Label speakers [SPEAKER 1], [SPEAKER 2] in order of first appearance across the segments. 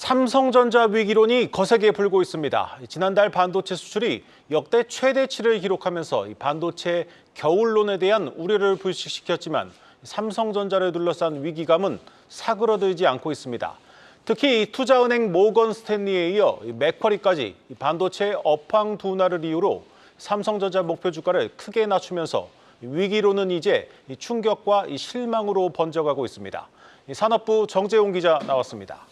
[SPEAKER 1] 삼성전자 위기론이 거세게 불고 있습니다. 지난달 반도체 수출이 역대 최대치를 기록하면서 반도체 겨울론에 대한 우려를 불식시켰지만 삼성전자를 둘러싼 위기감은 사그러들지 않고 있습니다. 특히 투자은행 모건 스탠리에 이어 맥쿼리까지 반도체 업황 둔화를 이유로 삼성전자 목표 주가를 크게 낮추면서 위기론은 이제 충격과 실망으로 번져가고 있습니다. 산업부 정재용 기자 나왔습니다.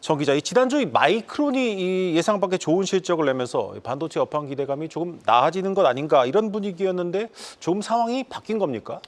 [SPEAKER 1] 정 기자, 지난주 마이크론이 예상 밖의 좋은 실적을 내면서 반도체 업황 기대감이 조금 나아지는 것 아닌가 이런 분위기였는데 좀 상황이 바뀐 겁니까?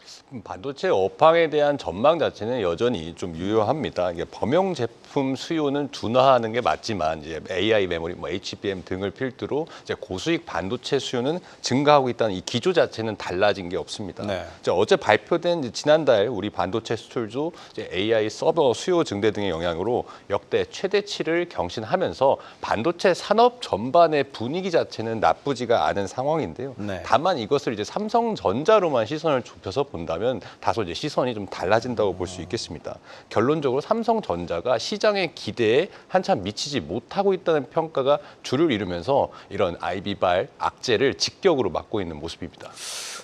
[SPEAKER 2] 반도체 업황에 대한 전망 자체는 여전히 좀 유효합니다. 이게 범용 제품 수요는 둔화하는 게 맞지만 이제 AI 메모리, HBM 등을 필두로 이제 고수익 반도체 수요는 증가하고 있다는 이 기조 자체는 달라진 게 없습니다.
[SPEAKER 1] 네.
[SPEAKER 2] 어제 발표된 지난달 우리 반도체 수출도 이제 AI 서버 수요 증대 등의 영향으로 역대 최대치를 경신하면서 반도체 산업 전반의 분위기 자체는 나쁘지가 않은 상황인데요.
[SPEAKER 1] 네.
[SPEAKER 2] 다만 이것을 이제 삼성전자로만 시선을 좁혀서 본다면 다소 이제 시선이 좀 달라진다고 볼 수 있겠습니다. 결론적으로 삼성전자가 시장의 기대에 한참 미치지 못하고 있다는 평가가 주를 이루면서 이런 IB발 악재를 직격으로 맞고 있는 모습입니다.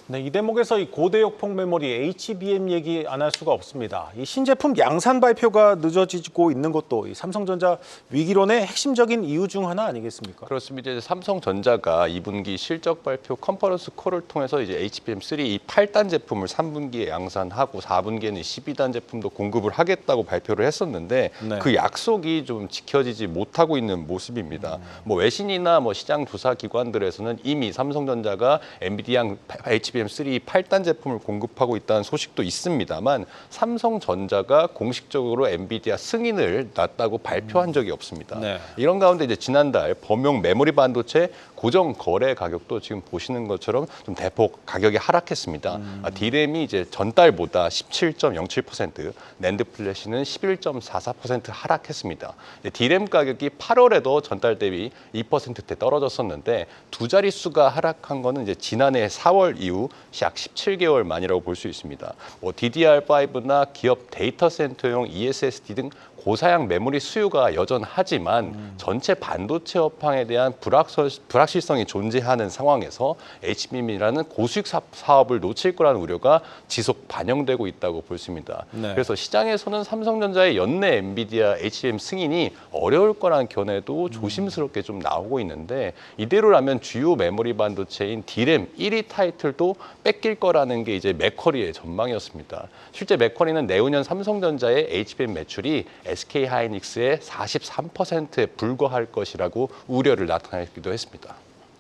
[SPEAKER 1] 네, 이 대목에서 고대역폭 메모리 HBM 얘기 안 할 수가 없습니다. 이 신제품 양산 발표가 늦어지고 있는 것도 이 삼성전자 위기론의 핵심적인 이유 중 하나 아니겠습니까?
[SPEAKER 2] 그렇습니다. 이제 삼성전자가 2분기 실적 발표 컨퍼런스 콜을 통해서 이제 HBM3 이 8단 제품을 3분기에 양산하고 4분기에는 12단 제품도 공급을 하겠다고 발표를 했었는데
[SPEAKER 1] 네.
[SPEAKER 2] 그 약속이 좀 지켜지지 못하고 있는 모습입니다. 외신이나 시장 조사 기관들에서는 이미 삼성전자가 엔비디아 HBM3 8단 제품을 공급하고 있다는 소식도 있습니다만 삼성전자가 공식적으로 엔비디아 승인을 놨다고 발표한 적이 없습니다.
[SPEAKER 1] 네.
[SPEAKER 2] 이런 가운데 이제 지난달 범용 메모리 반도체 고정 거래 가격도 지금 보시는 것처럼 좀 대폭 가격이 하락했습니다. D램이 이제 전달보다 17.07%, 낸드 플래시는 11.44% 하락했습니다. D램 가격이 8월에도 전달 대비 2%대 떨어졌었는데 두 자릿수가 하락한 거는 이제 지난해 4월 이후 약 17개월 만이라고 볼 수 있습니다. DDR5나 기업 데이터 센터용 ESSD 등 고사양 메모리 수요가 여전하지만 전체 반도체 업황에 대한 불확실성이 존재하는 상황에서 HBM이라는 고수익 사업을 놓칠 거라는 우려가 지속 반영되고 있다고 볼 수 있습니다.
[SPEAKER 1] 네.
[SPEAKER 2] 그래서 시장에서는 삼성전자의 연내 엔비디아 HBM 승인이 어려울 거라는 견해도 조심스럽게 좀 나오고 있는데 이대로라면 주요 메모리 반도체인 D램 1위 타이틀도 뺏길 거라는 게 이제 맥쿼리의 전망이었습니다. 실제 맥쿼리는 내후년 삼성전자의 HBM 매출이 SK하이닉스의 43%에 불과할 것이라고 우려를 나타내기도 했습니다.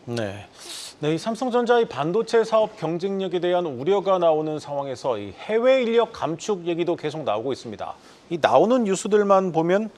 [SPEAKER 1] 네. 이 삼성전자의 반도체 사업 경쟁력에 대한 우려가 나오는 상황에서 이 해외 인력 감축 얘기도 계속 나오고 있습니다. 이 나오는 뉴스들만 보면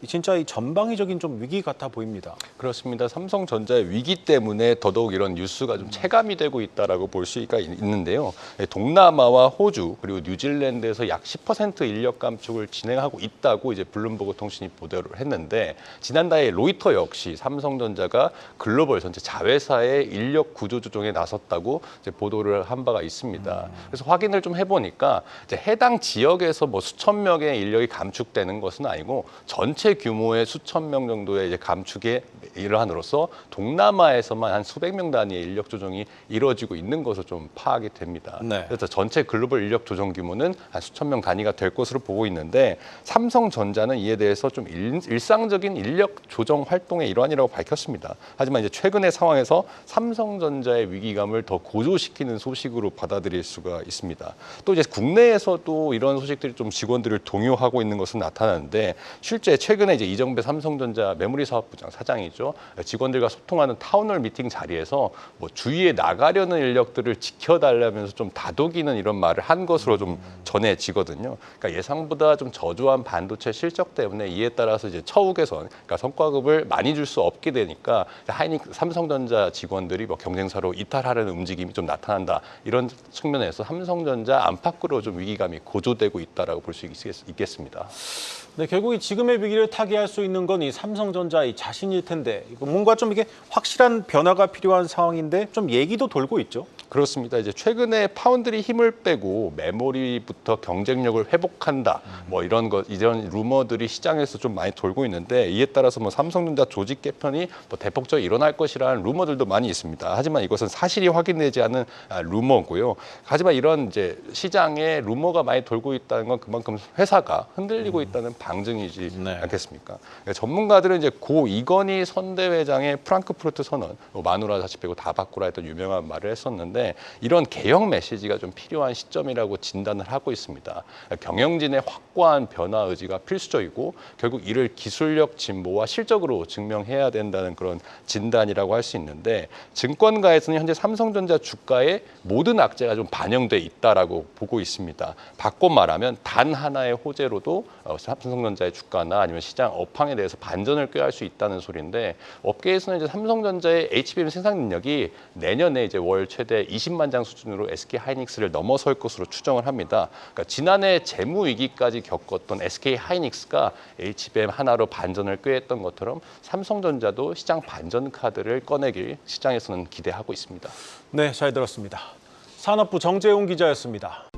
[SPEAKER 1] 진짜 이 전방위적인 좀 위기 같아 보입니다.
[SPEAKER 2] 그렇습니다. 삼성전자의 위기 때문에 더더욱 이런 뉴스가 좀 체감이 되고 있다라고 볼 수가 있는데요. 동남아와 호주 그리고 뉴질랜드에서 약 10% 인력 감축을 진행하고 있다고 이제 블룸버그 통신이 보도를 했는데 지난달에 로이터 역시 삼성전자가 글로벌 전체 자회사의 인력 구조 조정에 나섰다고 이제 보도를 한 바가 있습니다. 그래서 확인을 좀 해보니까 이제 해당 지역에서 수천 명의 인력이 감축되는 것은 아니고 전체 규모의 수천 명 정도의 이제 감축의 일환으로서 동남아에서만 한 수백 명 단위의 인력 조정이 이루어지고 있는 것으로 좀 파악이 됩니다.
[SPEAKER 1] 네.
[SPEAKER 2] 그래서 전체 글로벌 인력 조정 규모는 한 수천 명 단위가 될 것으로 보고 있는데 삼성전자는 이에 대해서 좀 일상적인 인력 조정 활동의 일환이라고 밝혔습니다. 하지만 이제 최근의 상황에서 삼성전자의 위기감을 더 고조시키는 소식으로 받아들일 수가 있습니다. 또 이제 국내에서도 이런 소식들이 좀 직원들을 동요하고 있는 것은 나타나는데 실제 최근에 이제 이정배 삼성전자 메모리 사업부장 사장이죠. 직원들과 소통하는 타운홀 미팅 자리에서 주위에 나가려는 인력들을 지켜달라면서 좀 다독이는 이런 말을 한 것으로 좀 전해지거든요. 그러니까 예상보다 좀 저조한 반도체 실적 때문에 이에 따라서 이제 처우 개선, 그러니까 성과급을 많이 줄 수 없게 되니까 삼성전자 직원들이 경쟁사로 이탈하려는 움직임이 좀 나타난다. 이런 측면에서 삼성전자 안팎으로 좀 위기감이 고조되고 있다라고 볼 수 있겠습니다.
[SPEAKER 1] 네, 결국 이 지금의 위기를 타개할 수 있는 건 이 삼성전자의 자신일 텐데 뭔가 좀 이게 확실한 변화가 필요한 상황인데 좀 얘기도 돌고 있죠.
[SPEAKER 2] 그렇습니다. 이제 최근에 파운드리 힘을 빼고 메모리부터 경쟁력을 회복한다. 뭐 이런 루머들이 시장에서 좀 많이 돌고 있는데 이에 따라서 뭐 삼성전자 조직 개편이 뭐 대폭적으로 일어날 것이라는 루머들도 많이 있습니다. 하지만 이것은 사실이 확인되지 않은 루머고요. 하지만 이런 이제 시장에 루머가 많이 돌고 있다는 건 그만큼 회사가 흔들리고 있다는 방증이지
[SPEAKER 1] 네.
[SPEAKER 2] 않겠습니까? 그러니까 전문가들은 이제 고 이건희 선대 회장의 프랑크푸르트 선언, 뭐 마누라 자식 빼고 다 바꾸라 했던 유명한 말을 했었는데 이런 개혁 메시지가 좀 필요한 시점이라고 진단을 하고 있습니다. 경영진의 확고한 변화 의지가 필수적이고 결국 이를 기술력 진보와 실적으로 증명해야 된다는 그런 진단이라고 할 수 있는데 증권가에서는 현재 삼성전자 주가에 모든 악재가 좀 반영돼 있다라고 보고 있습니다. 바꿔 말하면 단 하나의 호재로도 삼성전자의 주가나 아니면 시장 업황에 대해서 반전을 꾀할 수 있다는 소리인데 업계에서는 이제 삼성전자의 HBM 생산 능력이 내년에 이제 월 최대 20만 장 수준으로 SK 하이닉스를 넘어설 것으로 추정을 합니다. 그러니까 지난해 재무 위기까지 겪었던 SK 하이닉스가 HBM 하나로 반전을 꾀했던 것처럼 삼성전자도 시장 반전 카드를 꺼내길 시장에서는 기대하고 있습니다.
[SPEAKER 1] 네, 잘 들었습니다. 산업부 정재용 기자였습니다.